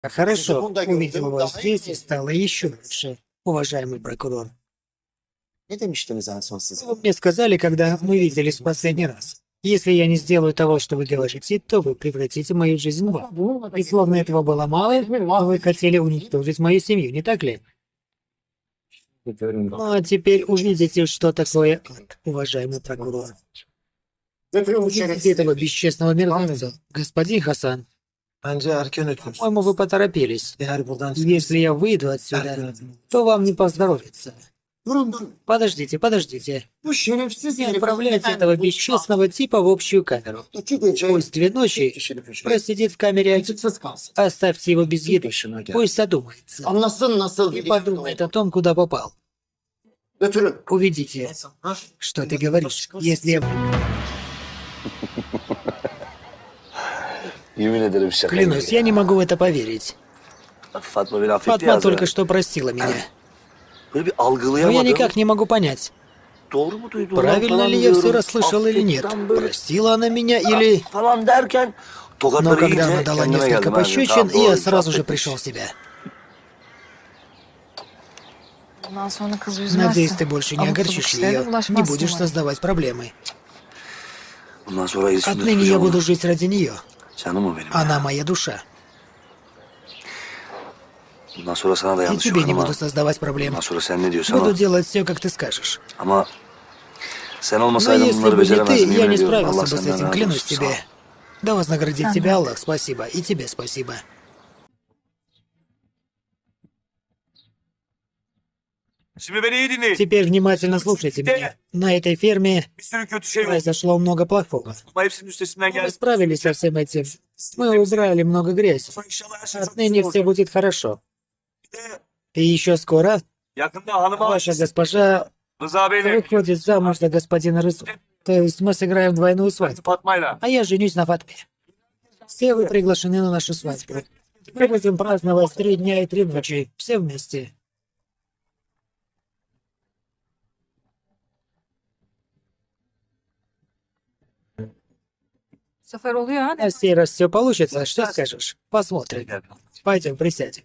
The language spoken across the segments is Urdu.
Хорошо, увидел вас здесь и стало еще лучше, уважаемый прокурор. Ne demiştiniz en son siz? Вы мне сказали, когда мы виделись в последний раз. Если я не сделаю того, что вы говорите, то вы превратите мою жизнь в ад. И словно этого было мало, вы хотели уничтожить мою семью, не так ли? Ну а теперь увидите, что такое ад, уважаемый прокурор. Götürün bu Увидите şerefsizi. этого бесчестного мерзавца. Господин Хасан, Bence erken ötmüş. по-моему, вы поторопились. Eğer buradan Если я выйду отсюда, то вам не поздоровится. Durun. Подождите. Bu şerefsiz Не herif- отправляйте этого бесчестного типа в общую камеру. 2 gece Пусть 2 ночи просидит в камере, Açıksız kalsın. оставьте его без еды. Başına gel. Пусть задумается Anlasın nasıl и bir подумает о том, куда попал. Götürün. Увидите, Ha? что ты говоришь. Если я Yemin ederim şaka. клянусь, я не могу в это поверить. Fatma beni affetti Фатма ya. только что простила меня. Böyle bir Но я algılayamadım. никак не могу понять, Doğru mu duydum? правильно ли я все расслышал или нет. Простила она меня или... Falan derken Но tokatları когда она yiyince дала kendime несколько geldim. пощечин, я сразу же пришел в себя. Bundan sonra kızı üzmezsin. Надеюсь, ты больше не Abuk sabuk огорчишь işlerine ее, не bulaşmazsın будешь umarım. создавать проблемы. Bundan sonra el üstünde Отныне я tutacağım буду onu. жить ради нее. Canım o benim. Она моя душа. Bundan sonra sana da И yanlış тебе yok не ama буду создавать проблем. bundan sonra sen ne diyorsan Буду o. делать все, как ты скажешь. Ama sen Но olmasaydın если bunları бы не ты, beceremezdim. я Yemin не ediyorum. справился Allah бы с senden этим, razı клянусь olsun. Sağ ol. тебе. Да вознаградит тебя Аллах, спасибо. И тебе спасибо. Şimdi beni iyi dinleyin. Теперь внимательно слушайте меня. На этой ферме Bir sürü kötü şey oldu произошло много плохого. ama hepsinin üstesinden Мы geldik. справились со всем этим. Мы убрали много грязи. İnşallah her şey çok Отныне güzel все olacak. будет хорошо. Bir de И еще скоро yakında hanıma ваша госпожа Rıza Bey'le выходит замуж за господина Рызу. То есть мы сыграем двойную свадьбу. Fatma'yla. А я женюсь на Фатме. Все вы приглашены на нашу свадьбу. Мы будем праздновать 3 дня и 3 ночи. Все вместе. Bu sefer oluyor ha. На сей раз все получится. Что скажешь? Посмотрим. Пойдем, присядем.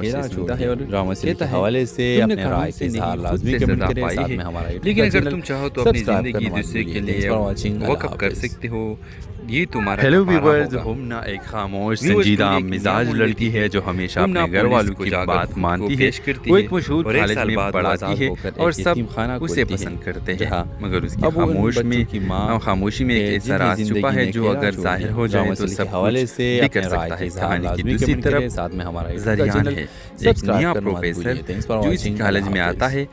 گھیرا چھوڑا ہے اور ڈرامہ کے حوالے سے اپنے رائے کے اظہار لازمی کمنٹ کریں ساتھ میں ہمارا لیکن اگر تم چاہو تو اپنی زندگی دوسرے کے لیے وقف کر سکتے ہو یہ تمہارا ہیلو کفارہ ویورز ہوگا۔ ہمنا ایک خاموش ویورز سنجیدہ کو ایک مزاج نیا لڑکی ہے جو ہمیشہ اپنے گھر والوں کی بات مانتی ہے وہ ایک مشہور کالج میں پڑھاتی ہے اور سب اسے پسند کرتے ہیں مگر اس کی خاموشی میں ایک ایسا راز چھپا ہے جو اگر ظاہر ہو جائے تو سب حوالے سے بھی کر سکتا ہے۔ کہانی کی دوسری طرف ساتھ میں ہمارا زریان ہے ایک نیا پروفیسر جو اس کالج میں آتا ہے۔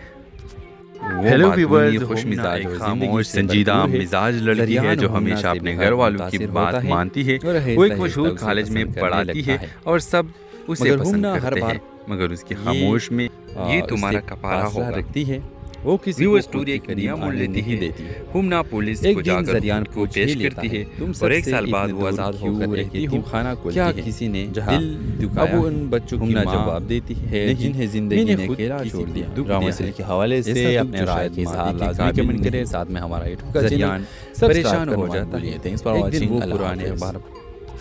ہیلو ویورز خوش مزاج خاموش سنجیدہ مزاج لڑکی ہے جو ہمیشہ اپنے گھر والوں کی بات مانتی ہے وہ ایک مشہور کالج میں پڑھاتی ہے اور سب اسے پسند کرتے ہیں مگر اس کی خاموش میں یہ تمہارا کفارہ ہوگا رکھتی ہے وہ کسی کو اسٹوری ایک نیا مول لیتی ہے ہمنا پولیس کو جا کر زریان کو پیش کرتی ہے اور ایک سال بعد وہ آزاد ہو کر ایک یتیم خانہ کیا کھولتی ہے۔ کسی نے دل دکھایا ان بچوں کی جواب دیتی ہے جنہیں زندگی نے گھیرا چھوڑ دیا ڈرامہ سے کے حوالے سے اپنے رائے کے اظہار لازمی کمنٹ کریں ساتھ میں ہمارا یوٹیوب کا زریان پریشان ہو جاتا ہے ایک دن وہ پرانے اخبار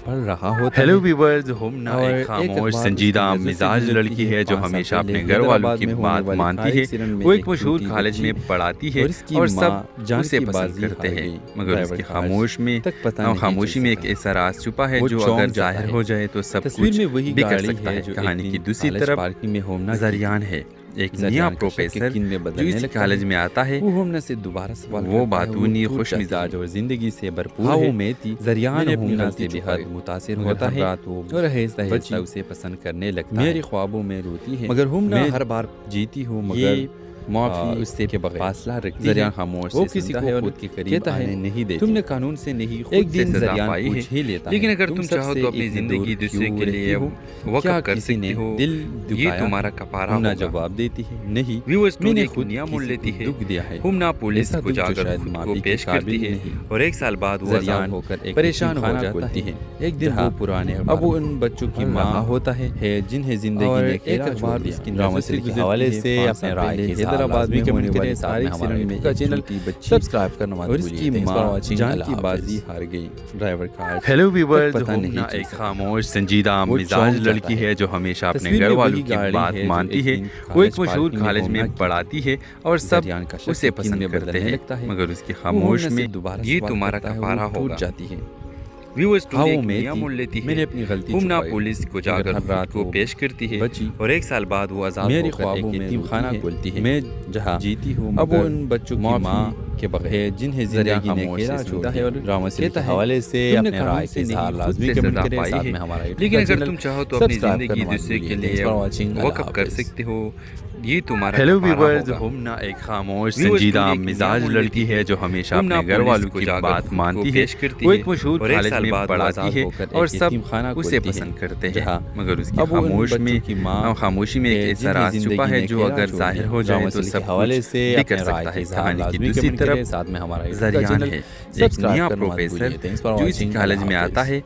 پڑھ رہا ہوتا ہے۔ ہیلو ویورز ہمنا ایک خاموش سنجیدہ مزاج لڑکی ہے جو ہمیشہ اپنے گھر والوں کی بات مانتی ہے وہ ایک مشہور کالج میں پڑھاتی ہے اور سب اسے پسند کرتے ہیں مگر اس کی خاموشی میں ایک ایسا راز چھپا ہے جو اگر ظاہر ہو جائے تو سب کچھ بھی کر سکتا ہے۔ کہانی کی دوسری طرف زریان ہے ایک نیا پروفیسر جو اس کالج میں آتا ہے وہ باتونی خوش مزاج اور زندگی سے بھرپور ہے۔ زریان ہمنا سے بہت متاثر ہوتا ہے اور آہستہ آہستہ اسے پسند کرنے لگتا ہے۔ میری خوابوں میں روتی ہے مگر ہمنا ہر بار جیتی ہوں مگر معافی اس سے فاصلہ رکھتی ہے۔ خاموش وہ کسی کو خود کے قریب آنے نہیں دیتی۔ تم نے قانون سے نہیں خود سے سزا پائی ہے لیکن اگر تم چاہو تو اپنی زندگی دوسرے کے لیے وقف کر سکتے ہو یہ تمہارا کفارہ ہوگا۔ جواب دیتی ہے نہیں ویورز اسٹوری میں نے ایک خود نیا مول لیتی ہے دکھ دیا ہے ہمنا پولیس ایسا کو دکھ جا جو کر شاید خود کو معافی کے پیش کرتی قابل ہے نہیں۔ اور ایک سال بعد وہ زریان آزاد ہو کر پریشان ہو جاتی ہے ایک دن وہ پرانے اب وہ ان بچوں کی ماں ہوتا ہے جنہیں زندگی نے گھیرا چھوڑ دیا۔ ڈرامہ سے کے حوالے سے اپنے رائے کے حیدرآباد میں ہونے والے سارے سیزن کا چینل سبسکرائب کرنا مت بھولیے۔ اور اس کی ماں جان کی بازی ہار گئی ڈرائیور کا۔ ہیلو ویورز ہمنا ایک خاموش سنجیدہ مزاج لڑکی ہے جو ہمیشہ اپنے گھر والوں کی بات مانتی ہے وہ ایک مشہور کالج میں پڑھاتی ہے اور سب اسے پسند کرتے ہیں مگر اس کی خاموش میں یہ تمہارا کفارہ ہوگا۔ جاتی ہے ویورز اسٹوری ایک نیا مول لیتی میں نے ہے اپنی غلطی ہمنا چھپائی پولیس کو جا کر خود کو پیش کرتی ہے بچی اور ایک سال بعد وہ آزاد میری ہو کر خوابوں ایک میں یتیم خانہ کھولتی ہے۔ میں جہاں جیتی ہوں اب وہ ان بچوں کی ماں کے بغیر جنہیں زندگی نے گھیرا چھوڑا ہے اور ڈرامہ سے کے حوالے سے اپنے رائے کے اظہار لازمی کمنٹ کریں ساتھ میں ہمارا لیکن اگر تم چاہو تو اپنی زندگی دوسرے کے لیے وقف کر سکتے ہو یہ تمہارا ہیلو کفارہ ویورز ہوگا۔ ہمنا ایک خاموش ویورز سنجیدہ اسٹوری ایک مزاج نیا مول لڑکی لیتی ہے جو ہمیشہ ہمنا اپنے گھر پولیس والوں کو کی جا کر بات خود کو مانتی ہے پیش کرتی وہ ہے ایک مشہور اور ایک کالج سال میں بعد وہ پڑھاتی آزاد ہے ہو کر اور ایک سب یتیم خانہ اسے کھولتی ہے۔ پسند کرتے ہیں جہاں مگر اس کی اب وہ ان خاموش بچوں میں کی ماں خاموشی میں ایک ایسا راز چھپا ہے جو اگر ظاہر ہو جائے تو سب حوالے کچھ سے بھی کر کر سکتا ہے۔ کہانی کی دوسری طرف ساتھ میں ہمارا زریان ہے ایک نیا پروفیسر جو اس کالج میں آتا ہے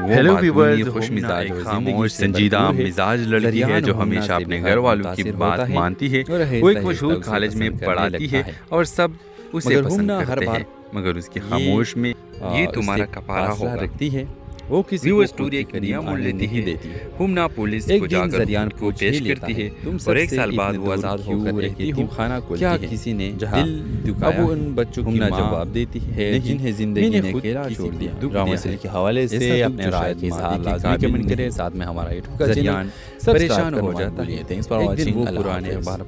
ہیلو ویورز خوش مزاج اور خاموش سنجیدہ مزاج لڑکی ہے جو ہمیشہ اپنے گھر والوں کی بات مانتی ہے وہ ایک مشہور کالج میں پڑھاتی ہے اور سب اسے پسند کرتے ہیں مگر اس کی خاموش میں یہ تمہارا کفارہ ہوگا رکھتی ہے وہ کسی ویورز کو اسٹوری ایک نیا مول لیتی نہیں ہے دیتی ہمنا پولیس ایک کو جا دن کر زریان خود کو پیش کرتی ہے اور ایک سال بعد وہ آزاد ہو کر ایک یتیم خانہ کھولتی کیا ہے۔ کسی نے دل دکھایا اب ان بچوں کی ماں جواب دیتی ہے جنہیں زندگی نے گھیرا چھوڑ دیا ڈرامہ سے کے حوالے سے اپنے رائے کے اظہار لازمی کمنٹ کریں ساتھ میں ہمارا یوٹیوب کا زریان پریشان ہو جاتا ہے ایک دن وہ پرانے اخبار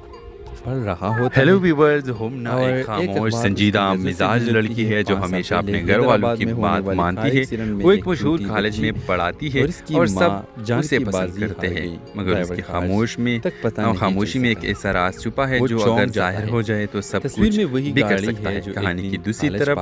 پڑھ رہا ہوتا ہے۔ ہیلو ویورز ہمنا ایک خاموش سنجیدہ مزاج لڑکی ہے جو ہمیشہ اپنے گھر والوں کی بات مانتی ہے وہ ایک مشہور کالج میں پڑھاتی ہے اور سب اسے پسند کرتے ہیں مگر اس کی خاموشی میں ایک ایسا راز چھپا ہے جو اگر ظاہر ہو جائے تو سب کچھ بھی کر سکتا ہے۔ کہانی کی دوسری طرف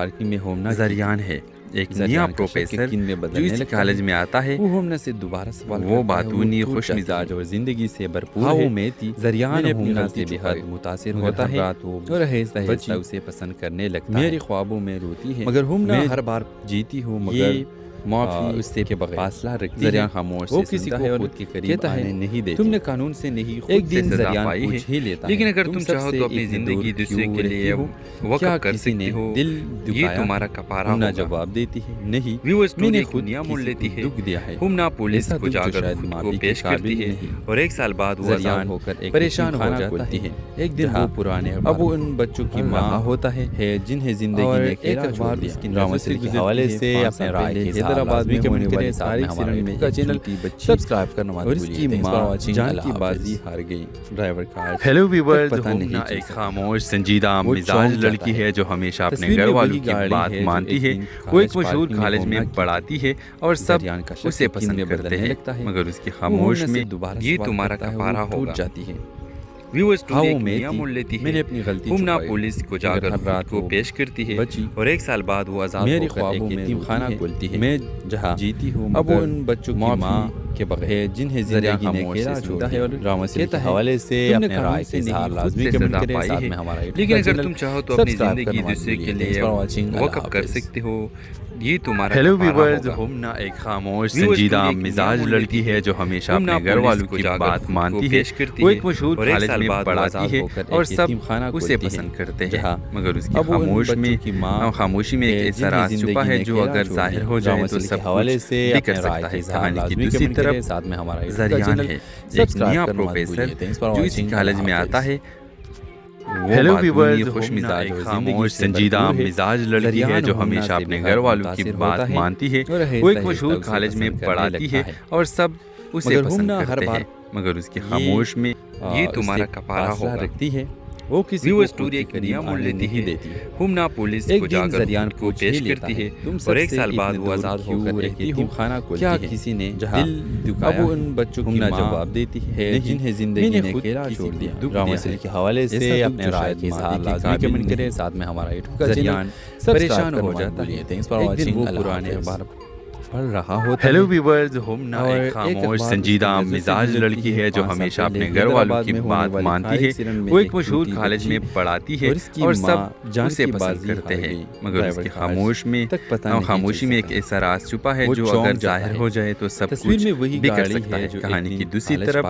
زریان ہے ایک نیا پروفیسر جو اس کالج میں آتا ہے وہ ہمنا سے دوبارہ سوال وہ باتونی خوش مزاج اور زندگی سے بھرپور ہے۔ زریان ہمنا سے بہت متاثر ہوتا ہے اور آہستہ آہستہ اسے پسند کرنے لگتا ہے۔ میری خوابوں میں روتی ہے مگر ہمنا ہر بار جیتی ہوں مگر معافی اس سے فاصلہ رکھتی ہے، خاموش وہ کسی کو خود کے قریب آنے نہیں دیتی، تم نے قانون سے نہیں خود سے سزا پائی ہے، لیکن اگر تم چاہو تو اپنی زندگی دوسرے کے لیے وقف کر سکتے ہو، یہ تمہارا کفارہ ہوگا۔ جواب دیتی ہے نہیں، میں نے خود نیا مول لیتی ہے، دکھ دیا ہے، ہمنا پولیس کو جا کر خود کو پیش کرتی ہے اور ایک سال بعد وہ آزاد ہو کر پریشان ہو جاتی ہے۔ ایک دن وہ پرانے اب وہ ان بچوں کی ماں ہوتا ہے جنہیں زندگی نے کھیلا چھوڑ دیا۔ ڈرامہ سے کے حوالے سے اپنے رائے کے حیدرآباد میں ہونے والے تاریخ سیرن میں کا چینل سبسکرائب کرنا مت بھولیے۔ اور اس کی ماں جان کی بازی ہار گئی۔ ڈرائیور کا ہیلو ویورز، ہمنا ایک خاموش سنجیدہ مزاج لڑکی ہے جو ہمیشہ اپنے گھر والوں کی بات مانتی ہے۔ وہ ایک مشہور کالج میں پڑھاتی ہے اور سب اسے پسند کرتے ہیں، مگر اس کی خاموش میں یہ تمہارا کفارہ ہو جاتی ہے۔ میں نے اپنی غلطی ہمنا پولیس کو جا کر خود کو پیش کرتی ہے اور ایک سال بعد وہ آزاد ہو کر ایک یتیم خانہ کھولتی ہے۔ میں جہاں جیتی ہوں اب وہ ان بچوں کی ماں کے بغیر جنہیں زندگی نے کھیلا چھوڑا ہے، اور ڈرامہ سے کے حوالے سے اپنے رائے کے اظہار لازمی کمنٹ کریں، ساتھ میں ہمارا لیکن اگر تم چاہو تو اپنی زندگی دوسرے کے لیے وقف کر سکتے ہو، یہ تمہارا ہیلو ویورز، ہمنا ایک خاموش سنجیدہ مزاج لڑکی ہے جو ہمیشہ اپنے گھر والوں کی بات مانتی ہے۔ وہ ایک مشہور کالج میں پڑھاتی ہے اور سب اسے پسند کرتے ہیں، مگر اس کی خاموشی میں ایک ایسا راز چھپا ہے جو اگر ظاہر ہو جائے تو سب حوالے سے بکر سکتا ہے۔ کہانی کی دوسری طرف ساتھ میں ہمارا زریان ہے، ایک نیا پروفیسر جو اس کالج میں آتا ہے۔ ہیلو ویورز، خوش مزاج خاموش سنجیدہ مزاج لڑکی ہے جو ہمیشہ اپنے گھر والوں کی بات مانتی ہے۔ وہ ایک مشہور کالج میں پڑھاتی ہے اور سب اسے پسند کرتے ہیں، مگر اس کی خاموش میں یہ تمہارا کفارہ ہوگا۔ رکھتی ہے وہ کسی کو اسٹوری ایک نیا مول لیتی ہے۔ ہمنا پولیس کو جا کر زریان کو پیش کرتی ہے اور ایک سال بعد وہ آزاد ہو کر ایک یتیم خانہ کھولتی ہے۔ کیا کسی نے دل دکھایا؟ اب ان بچوں کی ماں جواب دیتی ہے جنہیں زندگی نے کھیلا چھوڑ دیا۔ ڈرامہ سے کے حوالے سے اپنے رائے کے اظہار لازمی کمنٹ کریں، ساتھ میں ہمارا یوٹیوب کا چینل پریشان ہو جاتا ہے۔ Thanks for watching. وہ پرانے اخبار پڑھ رہا ہوتا ہے۔ ہیلو ویورز، ہمنا ایک خاموش سنجیدہ مزاج لڑکی ہے جو ہمیشہ اپنے گھر والوں کی بات مانتی ہے۔ وہ ایک مشہور کالج میں پڑھاتی ہے اور سب اسے پسند کرتے ہیں، مگر اس کی خاموشی میں ایک ایسا راز چھپا ہے جو اگر ظاہر ہو جائے تو سب کچھ بکھر سکتا ہے۔ کہانی کی دوسری طرف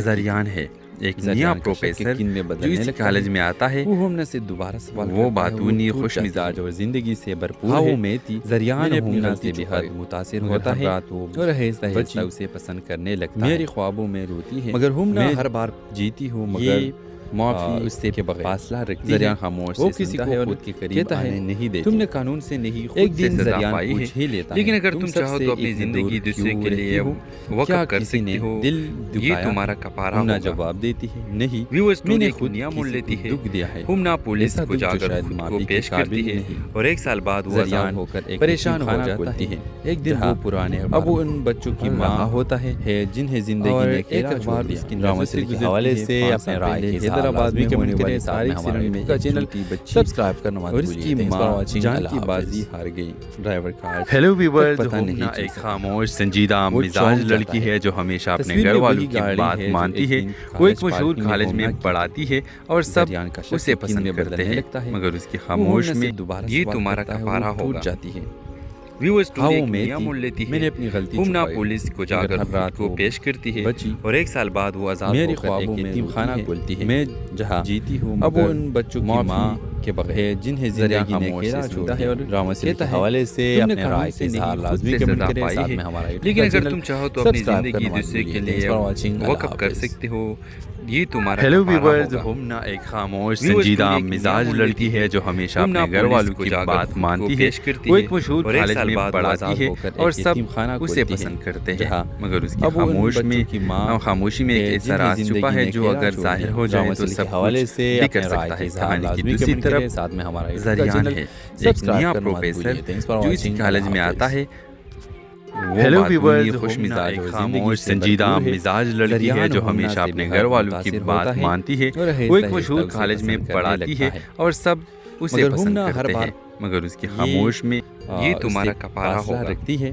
زریان ہے، ایک نیا پروفیسر جو اس کالج میں آتا ہے۔ وہ ہمنا سے دوبارہ سوال وہ باتونی، خوش مزاج اور زندگی سے بھرپور ہے۔ زریان ہمنا سے بہت متاثر ہوتا ہے اور آہستہ آہستہ اسے پسند کرنے لگتا ہے۔ میری خوابوں میں روتی ہے مگر ہمنا ہر بار جیتی ہوں، مگر معافی اس سے کے بغیر فاصلہ رکھتی ہے، خاموش وہ کسی کو خود کے قریب آنے نہیں دیتی، تم نے قانون سے نہیں خود سے سزا پائی ہے، لیکن اگر تم چاہو تو اپنی زندگی دوسرے کے لیے وقف کر سکتے ہو، یہ تمہارا کفارہ ہوگا۔ جواب دیتی ہے نہیں، میں نے خود نیا مول لیتی ہے، دکھ دیا ہے، ہمنا پولیس کو جا کر خود کو پیش کرتی ہے اور ایک سال بعد وہ آزاد ہو کر ایک پریشان ہو جاتی ہے۔ ایک دن وہ پرانے اب وہ ان بچوں کی ماں ہوتا ہے جنہیں زندگی نے کھیلا چھوڑ دیا۔ ڈرامہ سے کے حوالے سے اپنے رائے کے حیدرآباد میں کمنٹ کریں، تاریخ سیرن میں کا چینل سبسکرائب کرنا مت بھولیے۔ اور اس کی ماں جان کی بازی ہار گئی۔ ڈرائیور کا ہیلو ویورز، ہمنا ایک خاموش سنجیدہ مزاج لڑکی ہے جو ہمیشہ اپنے گھر والوں کی بات مانتی ہے۔ وہ ایک مشہور کالج میں پڑھاتی ہے اور سب اسے پسند کرتے ہیں، مگر اس کی خاموش میں یہ تمہارا کفارہ ہو جاتی ہے۔ میں نے اپنی غلطی ہمنا پولیس کو جا کر خود کو پیش کرتی ہے اور ایک سال بعد وہ آزاد ہو کر ایک یتیم خانہ کھولتی ہے۔ میں جہاں جیتی ہوں اب ان بچوں کی ماں کے بغیر جنہیں زندگی نے کھیلا چھوڑا ہے، اور ڈرامہ سے کے حوالے سے اپنے رائے کے اظہار لازمی کمنٹ کریں، ساتھ میں ہمارا لیکن اگر تم چاہو تو اپنی زندگی دوسرے کے لیے وقف کر سکتے ہو، یہ تمہارا ہیلو ویورز، ہمنا ایک خاموش سنجیدہ مزاج لڑکی ہے جو ہمیشہ اپنے گھر والوں کی بات مانتی ہے۔ وہ ایک مشہور کالج میں پڑھاتی ہے اور سب اسے پسند کرتے ہیں، مگر اس کی خاموشی میں ایک ایسا راز چھپا ہے جو اگر ظاہر ہو جائے تو سب حوالے سے بکھر سکتا ہے۔ کہانی کی دوسری طرف ساتھ میں ہمارا زریان ہے، ایک نیا پروفیسر جو اس کالج میں آتا ہے۔ ہیلو ویورز، خوش مزاج خاموش سنجیدہ مزاج لڑکی ہے جو ہمیشہ اپنے گھر والوں کی بات مانتی ہے۔ وہ ایک مشہور کالج میں پڑھاتی ہے اور سب اسے پسند کرتے ہیں، مگر اس کی خاموش میں یہ تمہارا کفارہ ہوگا۔ رکھتی ہے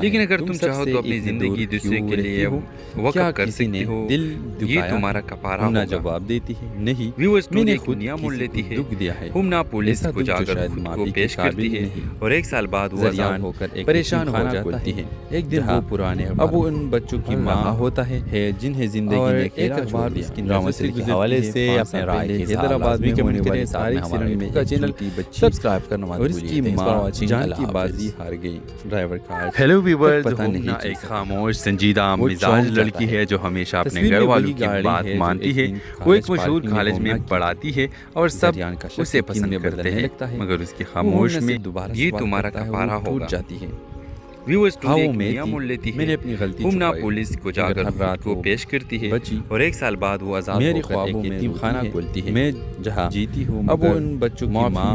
ہے لیکن اگر تم سب چاہو سے تو اپنی ایک زندگی دور دوسرے کیوں کے رہتی لیے ہو؟ وقف کیا کر کسی نے سکتی ہو دل یہ دکھایا؟ تمہارا کفارہ ہمنا ہوگا جواب دیتی ہے نہیں ویو میں اسٹوری نے ایک خود دنیا کسی مول کو لیتی ہے دکھ دیا ہے ہمنا پولیس ایسا کو دکھ جا جو کر شاید خود کو معافی کے پیش قابل کرتی ہے نہیں اور ایک سال بعد وہ زریان آزاد ہو کر ایک پریشان ہو خانہ جاتا کھولتی ہے ہے ایک دن وہ پرانے اب وہ ان بچوں کی ماں ہوتا ہے جنہیں زندگی نے ایک اخبار اس کی ڈرامہ سیریز کے حوالے سے اپنے رائے کے حیدرآباد میں کمنٹ کریں تاریخ سیرن میں ایک چھوٹی بچی سبسکرائب کرنا مت بھولیے اور اس کی ماں جان کی بازی ہار گئی ڈرائیور کا ہیلو ویورز پتہ نہیں ہومنا چل ایک سکتا۔ خاموش سنجیدہ وہ مزاج چونک لڑکی جاتا ہے جو ہمیشہ اپنے تصویر گھر میں والوں وہی کی گاڑی بات ہے جو مانتی ایک ہے دن وہ ایک کالج مشہور پارکنگ میں کالج میں ہومنا کی پڑھاتی ہے اور سب زریان کا شخص اسے یقین پسند میں کرتے بدلنے ہیں لگتا ہے مگر اس کی وہ خاموش ہومنا سے میں دوبارہ یہ سوال تمہارا کرتا ہے، کفارہ وہ ٹوٹ ہوگا جاتی ہے ویو اسٹوری ہاں ایک وہ میں نیا تھی مول لیتی میں نے ہے اپنی غلطی ہومنا چھپائی پولیس کو جا مگر کر ہر خود رات کو وہ پیش کرتی ہے بچی اور ایک سال بعد وہ آزاد میری ہو کر خوابوں ایک میں یتیم روتی خانہ ہے کھولتی ہے میں جہاں جیتی ہوں اب وہ مگر ان بچوں کی معافی ماں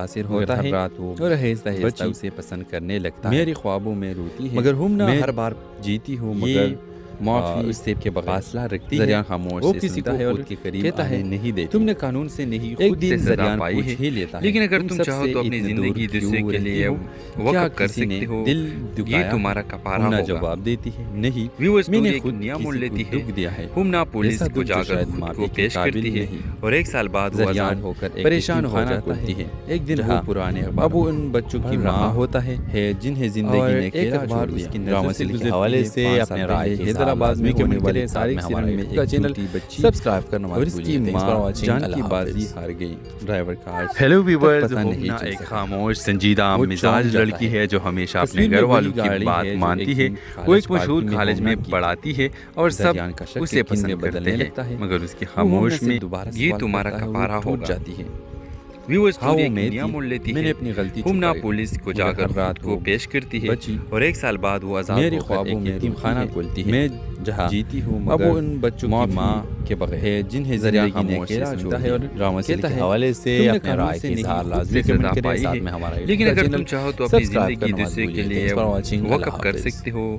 متاثر ہوتا ہے اور آہستہ آہستہ اسے پسند کرنے لگتا ہے. میری خوابوں میں روتی ہے مگر ہم نہ ہر بار جیتی ہوں مگر معافی اس سے کے فاصلہ رکھتی ہے. زریان خاموش وہ کسی کو خود کے قریب آنے نہیں دیتی. تم نے قانون سے نہیں خود سے سزا پائی ہے لیکن اگر تم چاہو تو اپنی زندگی دوسرے کے لیے وقف کر سکتے ہو. دل یہ دکھایا تمہارا کپارہ ہم نہ ہوگا. جواب دیتی ہے نہیں ویورز میں نے اسٹوری ایک خود نیا موڑ کسی لیتی کو ہے. دکھ دیا ہے. ہمنا پولیس ایسا کو دکھ جا جو کر شاید خود معافی کو کے پیش قابل کرتی ہے نہیں. اور ایک سال بعد وہ زریان آزاد ہو کر ایک پریشان یتیم ہو خانہ جاتا کھولتی ہے. ہے. ایک دن وہ پرانے اب وہ ان بچوں کی ماں ہوتا ہے جنہیں زندگی نے ایک اخبار اس کی نظر سے گزرتی حوالے سے اپنے رائے حیدرآباد میں ہونے والے تاریخ سیرن میں ایک چینل سبسکرائب کرنا اور اس کی ماں جان کی بازی ہار گئی. ڈرائیور کا ہیلو ویورز، پتہ نہیں ہمنا چل ایک سکا. خاموش سنجیدہ وہ مزاج چونک جاتا لڑکی ہے. ہے جو ہمیشہ اپنے تصویر میں گھر وہی والوں کی گاڑی بات ہے جو مانتی ایک ہے. دن وہ ایک کالج مشہور پارٹی میں کالج میں ہونا کی پڑھاتی ہے اور سب زریان کا شک اسے یقین میں پسند کرتے بدلنے ہیں لگتا ہے. مگر اس کی وہ ہم خاموش سے میں دوبارہ یہ سوال تمہارا کرتا ہے، وہ کپارہ ٹوٹ ہوگا. جاتی ہے. ویورز ہاں اسٹوری وہ ایک میں نیا تھی موڑ لیتی میں نے ہے. اپنی غلطی ہمنا چھپائی پولیس کو جا مگر کر ہر رات خود کو وہ پیش کرتی ہے بچی اور ایک سال بعد وہ آزاد میری ہو کر خوابوں ایک میں یتیم روتی خانہ ہے. کھولتی ہے. میں جہاں جیتی ہوں اب وہ ان بچوں کی ماں کے بغیر ہے جنہیں زندگی نے اکیلا چھوڑا ہے اور ڈرامہ کے حوالے سے اپنے رائے کے اظہار لازمی کمنٹ کریں ساتھ میں ہمارا لیکن اگر تم چاہو تو اپنی زندگی دوسرے کے لیے وقف کر سکتے ہو.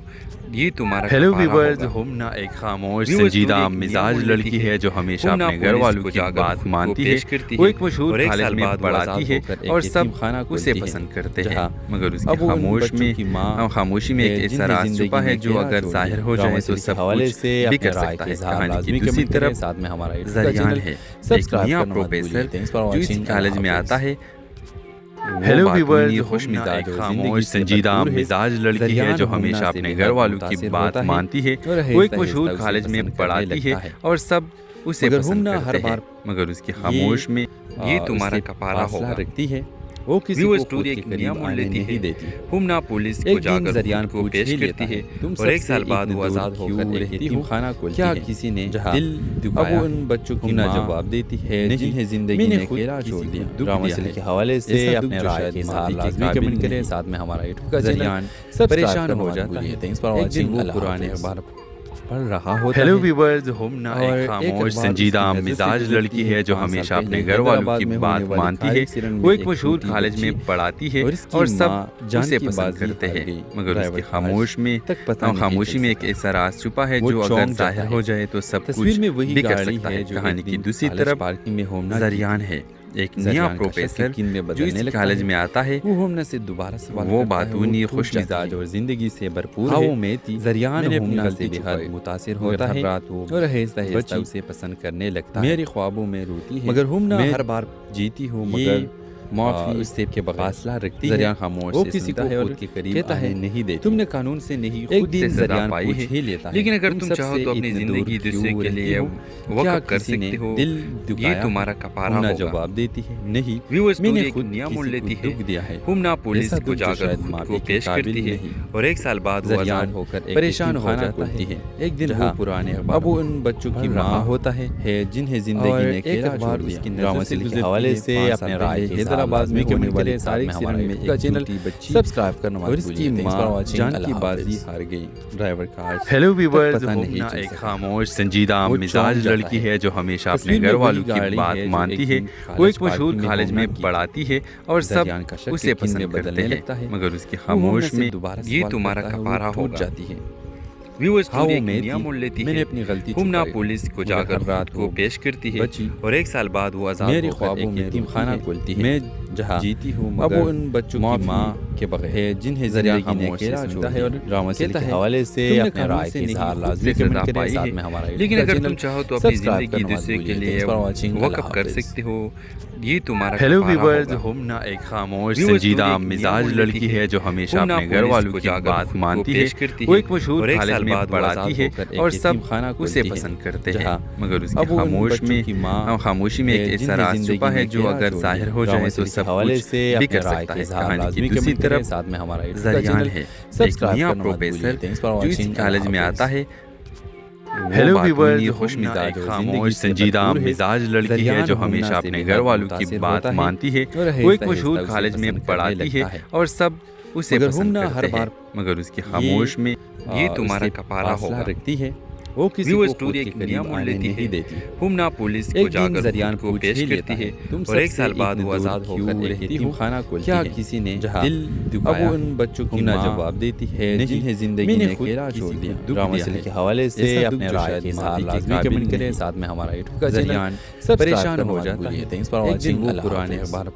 یہ تمہارا ہیلو ویورز، ہمنا ایک خاموش سنجیدہ مزاج لڑکی ہے جو ہمیشہ اپنے گھر والوں کی بات مانتی ہے. وہ ایک مشہور کالج میں پڑھاتی ہے اور سب اسے پسند کرتے ہیں، مگر اس کی خاموشی میں ایک ایسا راز چھپا ہے جو اگر ظاہر ہو جائے تو سب کچھ بھی کر سکتا ہے. کہانی کی دوسری طرف ساتھ میں ہمارا زریان ہے، ایک نیا پروفیسر جو اس کالج میں آتا ہے. ہیلو ویورز، خوش مزاج خاموش سنجیدہ مزاج لڑکی ہے جو ہمیشہ اپنے گھر والوں کی بات مانتی ہے. وہ ایک مشہور کالج میں پڑھاتی ہے اور سب اسے پسند کرتے ہیں، مگر اس کی خاموش میں یہ تمہارا کپارا ہوگا. رکھتی ہے. وہ کسی ویو کو اسٹوری ایک نیا مول لیتی ہے. دیتی. ہمنا پولیس کو ایک جا دن کر زریان کو پیش کرتی ہے اور ایک سال بعد وہ آزاد ہو کر ایک یتیم خانہ کھولتی کیا ہے. کسی نے دل دکھایا اب ان بچوں کی نہ جواب دیتی ہے جنہیں زندگی نے اکیلا چھوڑ دیا. ڈرامہ کے حوالے سے اپنے رائے کے اظہار لازمی کمنٹ کریں ساتھ میں ہمارا یوٹیوب کا زریان پریشان ہو جاتا ہے. Thanks for watching. وہ پرانے اخبار پڑھ رہا ہوتا ہے. ہیلو ویورز، ہمنا ایک خاموش سنجیدہ مزاج لڑکی ہے جو ہمیشہ اپنے گھر والوں کی بات مانتی ہے. وہ ایک مشہور کالج میں پڑھاتی ہے اور سب اسے پسند کرتے ہیں، مگر اس کی خاموشی میں ایک ایسا راز چھپا ہے جو اگر ظاہر ہو جائے تو سب کچھ بھی کر سکتا ہے. کہانی کی دوسری طرف زریان ہے، ایک نیا پروفیسر جو اس کالج میں آتا ہے. وہ ہومنا سے دوبارہ سوال وہ کرتا ہے. باتونی وہ خوش مزاج اور زندگی سے بھرپور ہے. زریان ہومنا سے بہت متاثر ہوتا ہے اور آہستہ آہستہ اسے پسند کرنے لگتا ہے. میری خوابوں میں روتی ہے مگر ہومنا ہر بار جیتی ہوں مگر معافی اس سے کے فاصلہ رکھتی ہے. زریان خاموش وہ کسی کو خود کے قریب کہتا ہے نہیں دیتی. تم نے قانون سے نہیں خود سے سزا پائی ہے. لیکن اگر تم چاہو تو اپنی زندگی دوسرے کے لیے وقف کر سکتے ہو. دل یہ تمہارا کپارا ہوگا. جواب دیتی ہے نہیں. ویو میں اسٹوری نے ایک خود نیا مول لیتی کسی کو دکھ دیا ہے. ہمنا پولیس ایسا کو دکھ جا جو کر شاید خود معافی کو کے پیش قابل کرتی ہے نہیں. اور ایک سال بعد وہ زریان آزاد ہو کر پریشان ہو جاتا ہے. ایک دن وہ پرانے اب وہ ان بچوں کی ماں ہوتا ہے جنہیں زندگی نے اکیلا چھوڑ دیا. ڈرامہ کے حوالے سے اپنے رائے کے حیدرآباد میں ہونے والی تاریخ میں ہمارا ایک چینل سبسکرائب کرنا مت بھولیے. Thanks for watching. جان کی بازی ہار گئی. ڈرائیور کا ہیلو ویورز، ہمنا ایک خاموش سنجیدہ مزاج لڑکی ہے جو ہمیشہ اپنے گھر والوں کی بات مانتی ہے. وہ ایک مشہور کالج میں پڑھاتی ہے اور سب اسے پسند کرتے ہیں، مگر اس کی خاموش میں یہ تمہارا کپارا ہوگا. جاتی ہے. ویو اسٹوری ایک نیا مول لیتی میں نے ہے. اپنی غلطی ہمنا چھپائی. پولیس کو جا کر رات خود کو پیش کرتی ہے بچی اور ایک سال بعد وہ آزاد میری ہو کر خوابوں ایک میں یتیم روتی خانہ ہے. کھولتی ہے. میں جہاں جیتی ہوں اب وہ ان بچوں کی ماں کے بغیر جنہیں زندگی نے اکیلا چھوڑا ہے اور ڈرامہ کے حوالے سے اپنے رائے کے اظہار لازمی کمنٹ کریں ساتھ میں ہمارا لیکن اگر تم چاہو تو اپنی زندگی دوسرے کے لیے وقف کر سکتے ہو. یہ تمہارا ہیلو کپارا ویورز، ہوگا. ہمنا ایک خاموش ویو سنجیدہ اسٹوری ایک نیا مزاج مول لڑکی لیتی ہے جو ہمیشہ ہمنا اپنے گھر پولیس والوں کو کی جا کر بات خود کو مانتی ہے. پیش کرتی وہ ہے ایک مشہور اور ایک کالج سال میں بعد وہ پڑھاتی آزاد ہے ہو کر ایک اور یتیم سب خانہ اسے کھولتی ہے. پسند کرتے ہیں، جہاں مگر اس اب کی وہ ان خاموش بچوں میں کی ماں خاموشی میں ایک ایسا راز چھپا ہے جو اگر ظاہر ہو جائے تو سب حوالے کچھ سے بھی اپنے کر رائے سکتا کے ہے. اظہار کہانی لازمی کی دوسری کمنٹ کریں طرف ساتھ میں ہمارا زریان ہے، ایک نیا پروفیسر جو اس کالج میں آتا ہے. ہیلو ویورز، خوش مزاج خاموش سنجیدہ مزاج لڑکی ہے جو ہمیشہ اپنے گھر والوں کی بات مانتی ہے. وہ ایک مشہور کالج میں پڑھاتی ہے اور سب اسے پسند کرتے ہیں، مگر اس کی خاموش میں یہ تمہارا کپارا ہوگا. رکھتی ہے. وہ کسی ویو کو اسٹوری خود ایک کے نیا قریب مول آنے لیتی نہیں ہے. دیتی. ہمنا پولیس کو ایک جا دن کر زریان خود کو پیش کرتی ہے تم اور ایک سال بعد وہ آزاد ہو کر ایک یتیم خانہ کھولتی کیا ہے. کسی نے دل دکھایا اب ان بچوں کی نہ جواب دیتی ہے جنہیں زندگی نے اکیلا چھوڑ دیا. ڈرامہ کے حوالے سے اپنے رائے کے اظہار لازمی کمنٹ کریں ساتھ میں ہمارا یوٹیوب کا زریان پریشان ہو جاتا ہے. Thanks for watching. وہ پرانے اخبار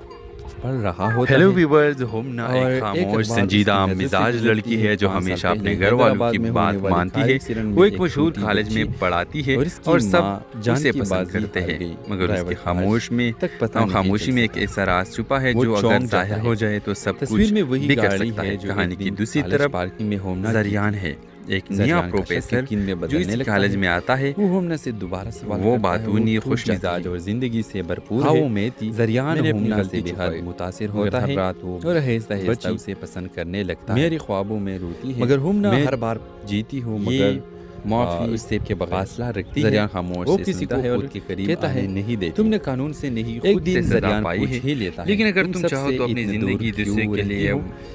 پڑھ رہا ہوتا ہیلو ہے. ویورز، ہمنا ایک خاموش سنجیدہ مزاج لڑکی ہے جو ہمیشہ اپنے گھر والوں کی بات مانتی ہے. وہ ایک مشہور کالج میں پڑھاتی ہے اور سب اسے پسند کرتے ہیں، مگر اس کی خاموش میں ایک ایسا راز چھپا ہے جو اگر ظاہر ہو جائے تو سب کچھ بھی کر سکتا ہے. کہانی کی دوسری طرف پارکنگ میں ہومنا زریان ہے، ایک نیا پروفیسر جو اس کالج میں آتا ہے. وہ ہومنا سے دوبارہ سوال وہ کرتا ہے. باتونی ٹوٹ خوش جاتی مزاج ہے اور زندگی سے بھرپور ہاں ہے. وہ میں تھی. زریان ہومنا سے بہت متاثر ہوتا ہے اور آہستہ آہستہ اسے پسند کرنے لگتا ہے. میری خوابوں میں روتی ہے مگر ہومنا ہر بار جیتی ہوں مگر معافی اس سے کے فاصلہ رکھتی ہے، زریان خاموش وہ کسی کو خود کے قریب آنے نہیں دیتی، تم نے قانون سے نہیں خود سے سزا پائی ہے، لیکن اگر تم چاہو تو اپنی زندگی دوسرے کے لیے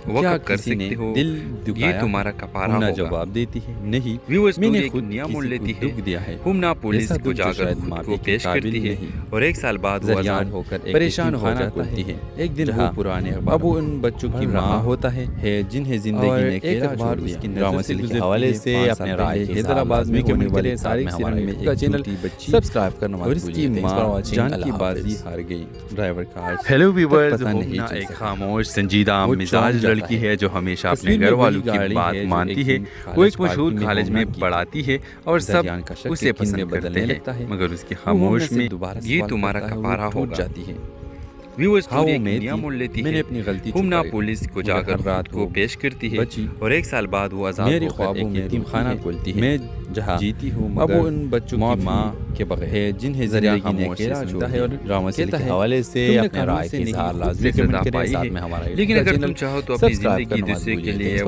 وقف کر سکتے ہو، یہ تمہارا کفارہ ہوگا۔ جواب دیتی ہے نہیں، میں نے خود نیا مول لیتی ہے، ہمنا پولیس کو جا کر خود کو پیش کرتی ہے اور 1 سال بعد وہ آزاد ہو کر پریشان ہو جاتی ہے۔ ایک دن وہ پرانے اب ان بچوں کی ماں ہوتا ہے جنہیں زندگی نے کھیلا چھوڑ دیا۔ ڈرامہ سے کے حوالے سے اپنے رائے حیدرآباد میں ہونے والے تاریخ سیرن میں ایک چینل سبسکرائب کرنا مت بھولیے۔ اس کی ماں جان کی بازی ہار گئی، ڈرائیور کا ہیلو ویورز، ہمنا ایک خاموش سنجیدہ مزاج لڑکی ہے جو ہمیشہ اپنے گھر والوں کی بات مانتی ہے۔ وہ ایک مشہور کالج میں پڑھاتی ہے اور سب اسے پسند کرتے ہیں، مگر اس کی خاموش میں یہ تمہارا کفارہ ہوگا۔ جاتی ہے۔ نیا مول لیتی ہے، ہمنا پولیس کو جا کر رات کو پیش کرتی ہے اور 1 سال بعد وہ آزاد میری ہو کر خوابوں میں ایک یتیم خانہ کھولتی ہے، میں جہاں جیتی ہوں مگر اب ان بچوں کی ماں کے بغیر جنہیں زندگی نے کھیلا چھوڑ دیا۔ ڈرامہ سے کے حوالے سے اپنے رائے کے اظہار لازمی کمنٹ کریں، ساتھ میں ہمارا لیکن اگر تم چاہو تو اپنی زندگی دوسرے کے لیے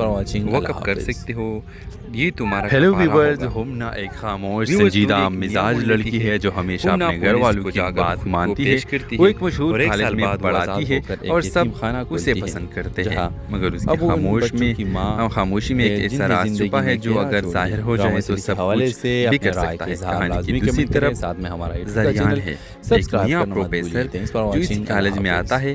وقف کر سکتے ہو، یہ تمہارا ہیلو کفارہ ویورز، ہوگا۔ ہمنا ایک خاموش سنجیدہ مزاج لڑکی ہے جو ہمیشہ اپنے گھر والوں کی بات مانتی ہے۔ وہ ایک مشہور کالج میں پڑھاتی ہے اور سب اسے پسند کرتے ہیں، مگر اس کی خاموشی میں ایک ایسا راز چھپا ہے جو اگر ظاہر ہو جائے تو سب کچھ بکھر سکتا ہے۔ کہانی کی دوسری طرف ساتھ میں ہمارا زریان ہے، ایک نیا پروفیسر جو اس کالج میں آتا ہے۔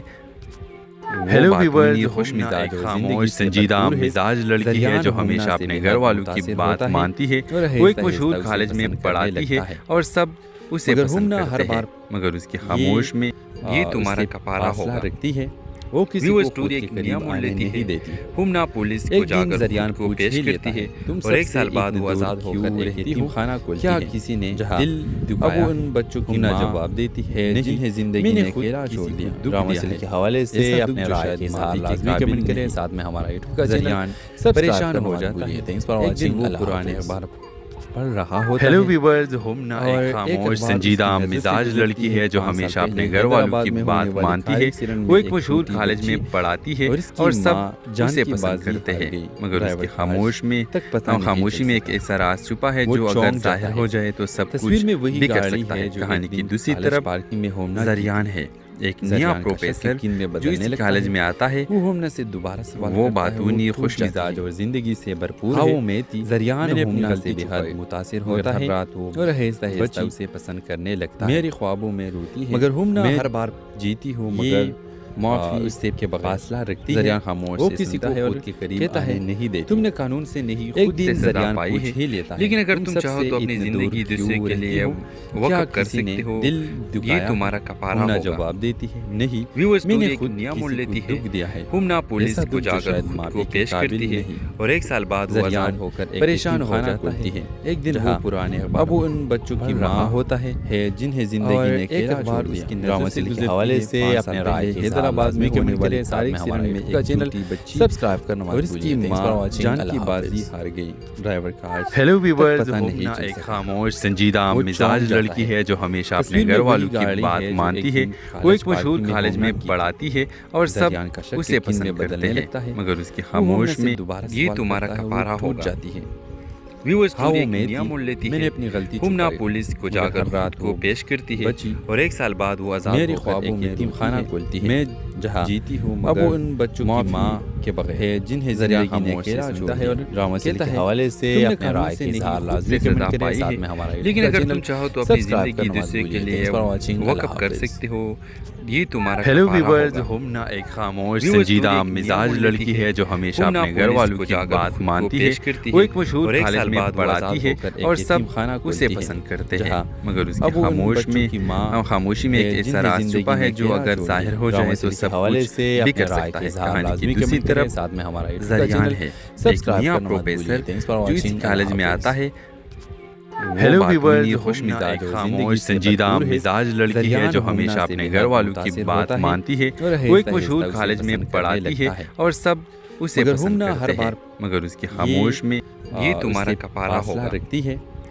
ہیلو ویورز، ہمنا ایک خاموش سنجیدہ مزاج لڑکی ہے جو ہمیشہ اپنے گھر والوں کی بات مانتی ہے۔ وہ ایک مشہور کالج میں پڑھاتی ہے اور سب اسے پسند کرتے ہیں، مگر اس کی خاموش میں یہ تمہارا کفارہ ہوگا۔ رکھتی ہے، وہ کسی ویو کو اسٹوری خود ایک کے نیا قریب مول آنے لیتی نہیں ہے، دیتی۔ ہمنا پولیس کو ایک جا دن کر زریان خود کو پیش کرتی ہے تم اور 1 سال بعد وہ آزاد ہو کر ایک یتیم یتیم خانہ کھولتی کیا ہے۔ کسی نے دل دکھایا، اب ان بچوں کی ماں جواب دیتی ہے جنہیں زندگی نے کھیلا چھوڑ دیا۔ ڈرامہ سے کے حوالے سے اپنے رائے کے اظہار لازمی کمنٹ کریں، ساتھ میں ہمارا یوٹیوب کا زریان پریشان ہو جاتا ہے۔ ایک دن وہ پرانے اخبار پڑھ رہا ہوتا ہے۔ ہیلو ویورز، ہمنا ایک خاموش سنجیدہ مزاج لڑکی ہے جو ہمیشہ اپنے گھر والوں کی بات مانتی ہے۔ وہ ایک مشہور کالج میں پڑھاتی ہے اور سب اسے پسند کرتے ہیں، مگر اس کی خاموشی میں ایک ایسا راز چھپا ہے جو اگر ظاہر ہو جائے تو سب کچھ بکھر سکتا ہے۔ کہانی کی دوسری طرف زریان ہے، ایک نیا پروفیسر جو اس کالج میں آتا ہے۔ وہ ہومنا سے دوبارہ سوال وہ کرتا ہے، باتونی وہ خوش مزاج اور زندگی سے بھرپور ہے۔ زریان ہومنا سے بے حد متاثر ہوتا ہے اور آہستہ آہستہ اسے پسند کرنے لگتا ہے۔ میری خوابوں میں روتی ہے مگر ہومنا ہر بار جیتی ہوں مگر معافی اس سے کے فاصلہ رکھتی ہے۔ زریان خاموش وہ کسی کو خود کے قریب آنے نہیں دیتی، تم نے قانون سے نہیں ایک خود دن سے زریان پائی ہے، لیتا ہے، لیکن اگر تم چاہو تو اپنی زندگی دوسرے کے لیے وقف کر سکتے ہو، دل یہ تمہارا کفارہ ہومنا ہوگا۔ جواب دیتی ہے نہیں، ویو میں اسٹوری نے ایک خود نیا مول کسی لیتی کو ہے، دکھ دیا ہے، ہمنا پولیس ایسا کو دکھ جا جو کر شاید خود معافی کو کے پیش قابل کرتی ہے نہیں۔ اور 1 سال بعد وہ زریان آزاد ہو کر پریشان ہو خانہ جاتا کھولتی ہے۔ ہے۔ ایک دن وہ پرانے اب ان بچوں کی ماں ہوتا ہے جنہیں زندگی نے کھیلا چھوڑ دیا۔ ڈرامہ سے کے حوالے سے اپنے رائے کے حیدرآباد میں ہونے والے تاریخ سیرن میں ایک چینل سبسکرائب کرنا مت بھولیے۔ اس کی ماں جان کی بازی ہار گئی، ڈرائیور کا ہیلو ویورز، ہمنا ایک خاموش سنجیدہ مزاج لڑکی ہے جو ہمیشہ اپنے گھر والوں کی بات مانتی ہے۔ وہ ایک مشہور کالج میں پڑھاتی ہے اور سب اسے پسند کرتے ہیں، مگر اس کی خاموش میں یہ تمہارا کفارہ ہوگا۔ جاتی ہے۔ ویو اسٹوری ایک نیا مول لیتی میں نے ہے، اپنی غلطی ہمنا چھپائی، پولیس کو جا کر رات کو پیش کرتی ہے بچی اور 1 سال بعد وہ آزاد میری ہو کر خوابوں ایک میں یتیم خانہ کھولتی ہے، میں جہاں جیتی ہوں اب ان بچوں کی ماں کے بغیر جنہیں زندگی نے کھیلا چھوڑ دیا۔ ڈرامہ سے کے حوالے سے اپنے رائے کے اظہار لازمی کمنٹ کریں، ساتھ میں ہمارا لیکن اگر تم چاہو تو اپنی زندگی دوسرے کے لیے وقف کر سکتے ہو، یہ تمہارا ہیلو کفارہ ویورز، ہوگا۔ ہمنا ایک خاموش ویو سنجیدہ اسٹوری ایک نیا مزاج مول لڑکی لیتی ہے جو ہمیشہ ہمنا اپنے گھر پولیس والوں کو کی جا کر بات خود کو مانتی ہے۔ پیش کرتی وہ ہے ایک مشہور اور 1 کالج سال میں بعد وہ آزاد پڑھاتی ہو ہے کر ایک اور یتیم سب خانہ اسے کھولتی ہے، پسند کرتے ہیں، جہاں مگر اس کی اب ان خاموشی بچوں کی ماں میں ایک ایسا راز چھپا ہے جو اگر ظاہر ہو جائے تو سب حوالے کچھ سے اپنے بکھر رائے سکتا کے ہے۔ اظہار کہانی لازمی کی دوسری کمنٹ کریں، طرف ساتھ میں ہمارا یوٹیوب کا زریان چینل ہے، ایک سبسکرائب نیا کرنا مت پروفیسر بھولیے۔ جو اس کالج میں آتا ہے۔ ہیلو ویورز، خوش ہمنا مزاج ایک اور خاموش زندگی سے سنجیدہ بھرپور ہے۔ مزاج لڑکی ہے جو ہمیشہ اپنے گھر والوں کی بات مانتی ہے۔ وہ ایک مشہور کالج میں پڑھاتی ہے اور سب اسے پسند کرتے ہیں، مگر اس کی خاموش میں یہ تمہارا کفارہ ہوگا۔ رکھتی ہے۔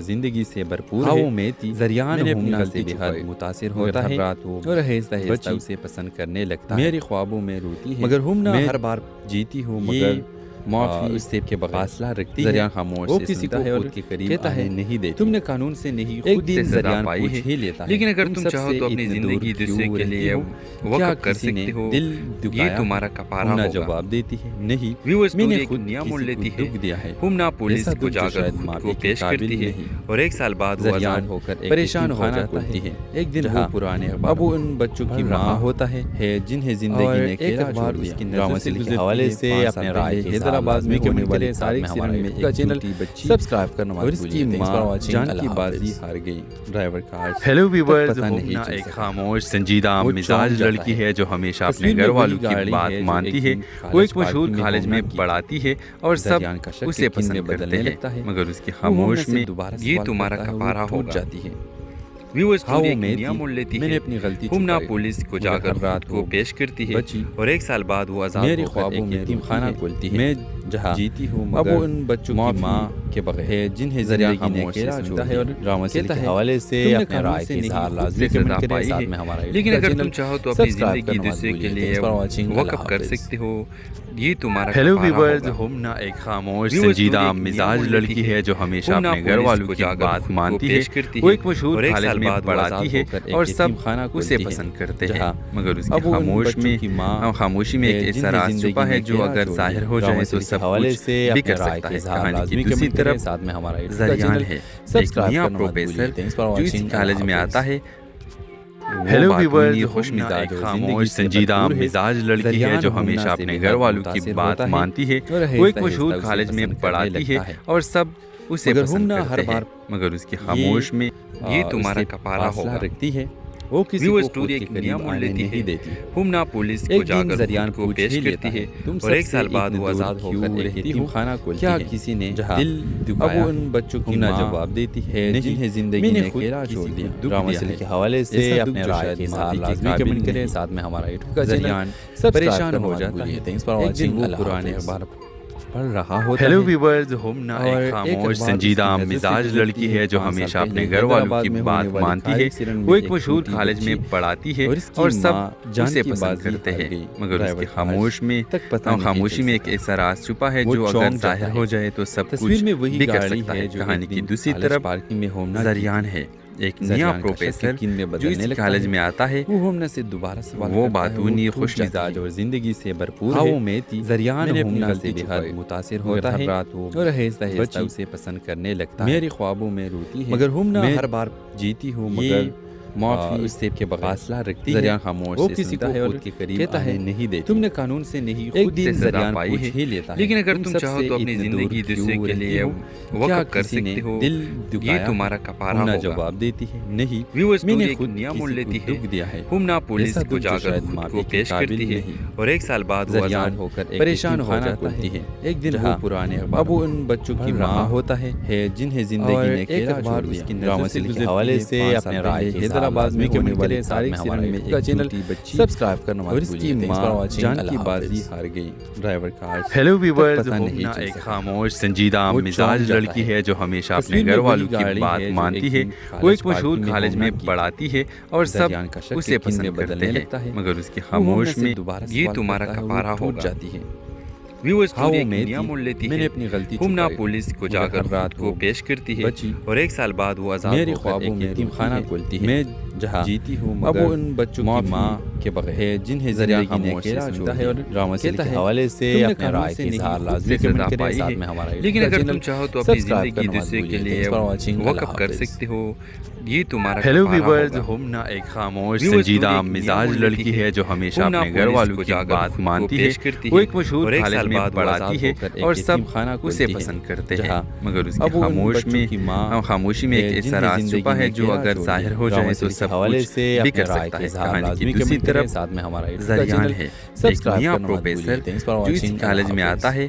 اور زندگی سے بھرپور ہے، وہ میں تھی زریان ہونا سے بے حد متاثر ہوتا ہے اور آہستہ آہستہ اسے پسند کرنے لگتا ہے۔ میرے خوابوں میں روتی ہے مگر ہم نہ ہر بار جیتی ہوں، مگر معافی اس سے کے فاصلہ رکھتی ہے۔ زریان خاموش وہ کسی کو خود کے قریب آنے نہیں دیتی۔ تم نے قانون سے نہیں خود سے سزا پائی ہے، لیکن اگر تم چاہو تو اپنی زندگی دوسرے کے لیے وقف کر سکتے ہو، یہ تمہارا کفارہ ہوگا۔ جواب دیتی ہے نہیں، ویورز میں نے اسٹوری خود نیا مول کسی لیتی کو ہے، دکھ دیا ہے، ہمنا پولیس ایسا کو دکھ جا جو کر شاید خود معافی کو کے پیش قابل کرتی ہے، نہیں۔ اور ایک سال بعد وہ زریان آزاد ہو کر پریشان ہو جاتا جاتا ہے۔ ایک دن وہ پرانے اب وہ ان بچوں کی ماں ہوتا ہے جنہیں زندگی نے کھیلا چھوڑ دیا۔ ڈرامہ سیریز کے حوالے سے اپنے رائے حیدرآباد میں ہونے والے تاریخ سیرن میں ایک چینل سبسکرائب کرنا مت بھولیے۔ اس کی ماں جان کی بازی ہار گئی۔ ڈرائیور کا ہیلو ویورز، پتہ نہیں ہمنا چل ایک سکا۔ خاموش سنجیدہ وہ مزاج چونک لڑکی جاتا ہے جو ہمیشہ اپنے تصویر میں گھر والوں وہی کی گاڑی بات ہے جو مانتی ایک ہے۔ دن وہ ایک کالج مشہور پارٹی میں کالج میں ہومنا کی پڑھاتی ہے اور سب زریان کا شک اسے یقین پسند میں کرتے بدلنے ہیں، لگتا ہے۔ مگر اس کی وہ ہومنا خاموش سے میں دوبارہ یہ سوال تمہارا کرتا ہے، وہ کفارہ ٹوٹ ہوگا۔ جاتی ہے۔ ویورز ہاں وہ اسٹوری میں نیا تھی، مول لیتی میں نے ہے، اپنی غلطی ہمنا چھپائی، پولیس کو مگر جا کر ہر رات خود کو وہ پیش کرتی ہے، بچی اور ایک سال بعد وہ آزاد میرے ہو کر خوابوں ایک میں یتیم روتی خانہ ہے۔ کھولتی ہے۔ میں جہاں جیتی ہو اب وہ ان بچوں کی ماں کے بغیر ہے جنہیں زندگی نے اکیلا چھوڑا ہے اور ڈرامہ کے حوالے سے اپنے رائے کے اظہار لازمی کمنٹ کریں ساتھ میں ہمارا لیکن اگر تم چاہو تو اپنی زندگی دوسرے کے لیے وقف کر سکتے ہو. یہ تمہارا ہیلو ویورز، ہومنا ایک خاموش سنجیدہ مزاج لڑکی ہے جو ہمیشہ اپنے گھر والوں کی بات مانتی ہے. وہ ایک مشہور کالج میں پڑھاتی ہے اور سب اسے پسند کرتے ہیں، مگر اس کی خاموشی میں ایک ایسا راز چھپا ہے جو اگر ظاہر ہو جائے تو سب کچھ بھی کر سکتا ہے. کہانی کی دوسری طرف ساتھ میں ہمارا زریان ہے، ایک نیا پروفیسر جو اس کالج میں آتا ہے. ہیلو ویورز، ہومنا ایک خاموش سنجیدہ مزاج لڑکی ہے جو ہمیشہ اپنے گھر والوں کی بات مانتی ہے. وہ ایک مشہور کالج میں پڑھاتی ہے اور سب اسے پسند کرتے ہیں، مگر اس کی خاموش میں یہ تمہارا کپارا ہوگا رکھتی ہے. وہ کسی کو خود کے قریب آنے نہیں دیتی. ہومنا پولیس کو جا کر زریان کو پیش کرتی ہے اور ایک سال بعد وہ آزاد ہو کر ایک یتیم خانہ کھولتی ہے. کیا کسی نے دل دکھایا؟ اب ان بچوں کی ماں جواب دیتی ہے جنہیں زندگی نے اکیلا چھوڑ دیا. ڈرامہ کے حوالے سے اپنے رائے کے اظہار لازمی کمنٹ کریں ساتھ میں ہمارا یوٹیوب کا زریان پریشان ہو جاتا ہے. Thanks for watching. وہ پرانے اخبار پڑھ رہا ہوتا ہے. ہیلو ویورز، ہومنا ایک خاموش سنجیدہ مزاج لڑکی ہے جو ہمیشہ اپنے گھر والوں کی بات مانتی ہے. وہ ایک مشہور کالج میں پڑھاتی ہے اور سب اسے پسند کرتے ہیں، مگر اس کی خاموشی میں ایک ایسا راز چھپا ہے جو اگر ظاہر ہو جائے تو سب کچھ بھی کر سکتا ہے. کہانی کی دوسری طرف زریان ہے، ایک نیا پروفیسر جو اس کالج میں آتا ہے. وہ ہومنا سے دوبارہ سوال وہ باتونی خوش مزاج اور زندگی سے بھرپور ہے. زریان ہومنا سے بہت متاثر ہوتا ہے اور آہستہ آہستہ اسے پسند کرنے لگتا ہے. میری خوابوں میں روتی ہے مگر ہومنا ہر بار جیتی ہوں مگر معافی اس سے کے بغیر فاصلہ رکھتی ہے. خاموش وہ کسی کو خود کے قریب کہتا ہے نہیں دیتی. تم نے قانون سے نہیں ایک خود دن سے زریان پائی پوچھ ہے ہی لیتا ہے. لیکن اگر تم تم سب چاہو سے تو اپنی اتنے زندگی دور دوسرے کیوں کے لیے رہتی ہو؟ کیا وقف کر کسی نے سکتے ہو؟ دل یہ دکھایا؟ تمہارا کپارا ہومنا ہوگا. جواب دیتی ہے نہیں، ویورز، میں نے ایک خود نیا کسی مول کو لیتی ہے. دکھ دیا ہے. ہومنا پولیس ایسا کو دکھ جا جو کر شاید خود معافی کو کے پیش قابل کرتی ہے نہیں. اور ایک سال بعد وہ زریان آزاد ہو کر ایک پریشان یتیم ہو خانہ جاتا کھولتی ہے. ہے. ایک دن جہاں وہ پرانے اب وہ ان بچوں کی ماں ہوتا ہے جنہیں زندگی نے اکیلا چھوڑ دیا. ڈرامہ کے حوالے سے اپنے رائے کے حیدرآباد میں ہونے والے سارے سیرن میں کا چینل سبسکرائب کرنا مت بھولیے. Thanks for watching. جان کی بازی ہار گئی. ڈرائیور کا ہیلو ویورز، ہومنا ایک خاموش سنجیدہ مزاج لڑکی ہے جو ہمیشہ اپنے گھر والوں کی بات مانتی ہے. وہ ایک مشہور کالج میں پڑھاتی ہے اور سب اسے پسند کرتے ہیں، مگر اس کی خاموش میں یہ تمہارا کپارا ہوگا. جاتی ہے. ویورز، ہاں وہ ایک میں نیا تھی. مول لیتی میں نے ہے. اپنی غلطی ہومنا چھپائی پولیس کو جا مگر کر ہر رات خود کو کو پیش کرتی ہے بچی اور ایک سال بعد وہ آزاد میری ہو کر خوابوں ایک میں یتیم خانہ خانہ کھولتی ہے. میں جہاں جیتی ہوں اب مگر وہ ان بچوں کی ماں کے بغیر ہے جنہیں زندگی نے اکیلا چھوڑا ہے. اور ڈرامہ کے حوالے سے اپنے رائے کے اظہار لازمی کمنٹ کریں ساتھ میں ہمارا لیکن اگر تم چاہو تو اپنی زندگی دوسرے کے لیے وقف کر سکتے ہو. یہ تمہارا ہیلو ویورز، ہومنا ایک خاموش سنجیدہ مزاج لڑکی ہے جو ہمیشہ اپنے گھر والوں کی بات مانتی ہے. وہ ایک مشہور کالج میں پڑھاتی ہے اور سب اسے پسند کرتے ہیں، مگر اس کی خاموشی میں ایک ایسا راز چھپا ہے جو اگر ظاہر ہو جائے تو سب کچھ بھی کر سکتا ہے. کہانی کی دوسری طرف ساتھ میں ہمارا زریان ہے، ایک نیا پروفیسر جو اس کالج میں آتا ہے.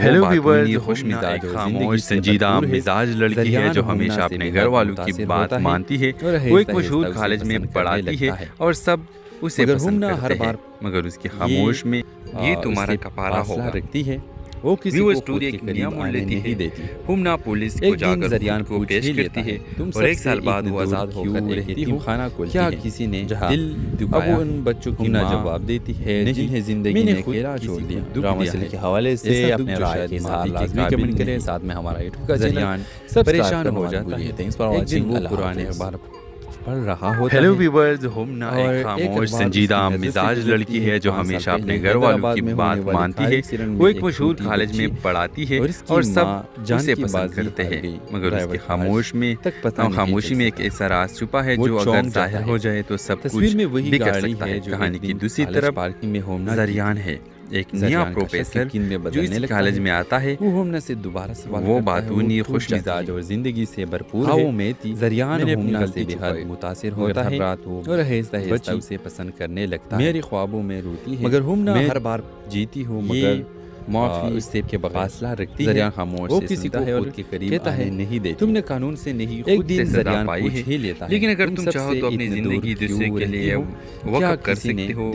ہیلو ویورز، ہومنا ایک خاموش سنجیدہ مزاج لڑکی ہے جو ہمیشہ اپنے گھر والوں کی بات مانتی ہے. وہ ایک مشہور کالج میں پڑھاتی ہے اور سب اسے پسند کرتے ہیں، مگر اس کی خاموش میں یہ تمہارا کپارا ہوگا. رکھتی ہے. وہ کسی ویورز، کو خود ایک کے نیا قریب مول آنے لیتی نہیں ہے. دیتی. ہومنا پولیس کو ایک جا دن کر زریان خود کو پوچھ پیش ہی کرتی لیتا ہے ہے. تم اور ایک سب سال سے بعد اتنے وہ آزاد دور ہو کیوں کر ایک رہتی یتیم ہو؟ خانہ کھولتی کیا ہے. کسی نے جہاں دل دکھایا؟ اب وہ ان بچوں کی ماں جواب دیتی ہے جنہیں زندگی نے اکیلا چھوڑ دیا. ڈرامہ کے حوالے سے اپنے رائے کے اظہار لازمی کمنٹ کریں ساتھ میں ہمارا یوٹیوب کا زریان پریشان ہو جاتا ہے. Thanks for watching. وہ پرانے اخبار پڑھ رہا ہوتا ہیلو ہے. ویورز، ہومنا ایک خاموش سنجیدہ مزاج لڑکی ہے جو ہمیشہ اپنے گھر والوں کی بات مانتی ہے. وہ ایک مشہور کالج میں پڑھاتی ہے اور سب اسے پسند کرتے ہیں، مگر اس کی خاموش میں ایک ایسا راز چھپا ہے جو اگر ظاہر ہو جائے تو سب کچھ بھی کر سکتا ہے. کہانی کی دوسری طرف زریان ہے، ایک نیا پروفیسر جو اس کالج میں آتا ہے. وہ ہومنا سے دوبارہ سوال وہ کرتا ہے. باتونی خوش خوش مزاج اور زندگی سے بھرپور ہے. وہ میں تھی. زریان ہومنا سے بہت متاثر ہوتا ہے اور آہستہ آہستہ اسے پسند کرنے لگتا ہے. میری خوابوں میں روتی ہے مگر ہومنا ہر بار جیتی ہوں مگر معافی اس سے کے فاصلہ رکھتی ہے، زریان خاموش وہ کسی کو خود کے قریب کہتا ہے نہیں دیتی، تم نے قانون سے نہیں خود سے سزا پائی ہے، لیکن اگر تم چاہو تو اپنی زندگی دوسرے کے لیے وقف کر سکتے ہو،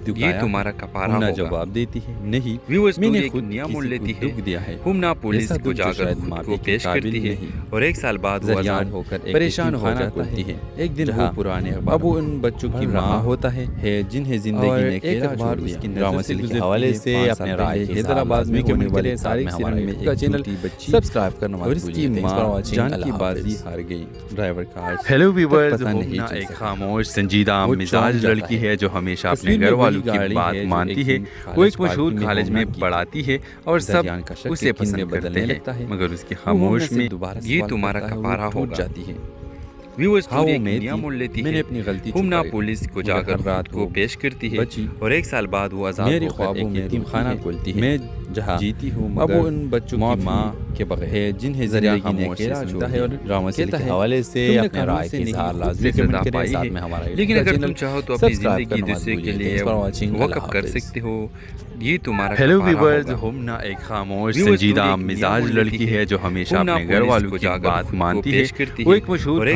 یہ تمہارا کفارہ ہوگا۔ جواب دیتی ہے نہیں، ویو میں نے اسٹوری خود نیا مول کسی لیتی کو ہے، دکھ دیا ہے، ہمنا پولیس ایسا کو دکھ جا جو کر شاید خود معافی کو کے پیش قابل کرتی ہے، نہیں۔ اور ایک سال بعد وہ زریان آزاد ہو کر پریشان ہو جاتا جاتا ہے۔ ایک دن وہ پرانے اب وہ ان بچوں کی ماں ہوتا ہے جنہیں زندگی نے کھیلا چھوڑ دیا۔ ڈرامہ سیریز کے حوالے سے اپنے رائے حیدرآباد میں ہونے والے تاریخ سیرن میں ایک چینل سبسکرائب کرنا اور اس کی ماں جان کی بازی ہار گئی۔ ڈرائیور کا ہیلو ویورز، ہومنا ایک خاموش سنجیدہ مزاج لڑکی ہے جو ہمیشہ اپنے گھر والوں کی بات مانتی ہے۔ وہ ایک مشہور کالج میں پڑھاتی ہے اور سب اسے پسند کرتے ہیں، مگر اس کی خاموش میں یہ تمہارا کفارہ ہوگا۔ جاتی ہے۔ ویو اسٹوری ایک نیا مول لیتی میں نے ہے، اپنی غلطی ہمنا چھپائی، پولیس کو جا کر خود کو پیش کرتی ہے، بچی اور ایک سال بعد وہ آزاد میری ہو کر خوابوں ایک میں یتیم خانہ کھولتی ہے، میں جہاں جیتی ہوں اب وہ ان بچوں کی ماں کے بغیر ہے جنہیں زندگی نے کھیلا چھوڑا ہے، اور ڈرامہ سیریز کے حوالے سے اپنے رائے کے اظہار لازمی کمنٹ کریں، ساتھ میں ہمارا لیکن اگر تم چاہو تو اپنی زندگی دوسرے کے لیے وقف کر سکتے ہو، یہ تمہارا ہیلو ویورز، ہومنا ایک خاموش سنجیدہ مزاج لڑکی ہے جو ہمیشہ اپنے گھر والوں کی بات مانتی ہے۔ وہ ایک مشہور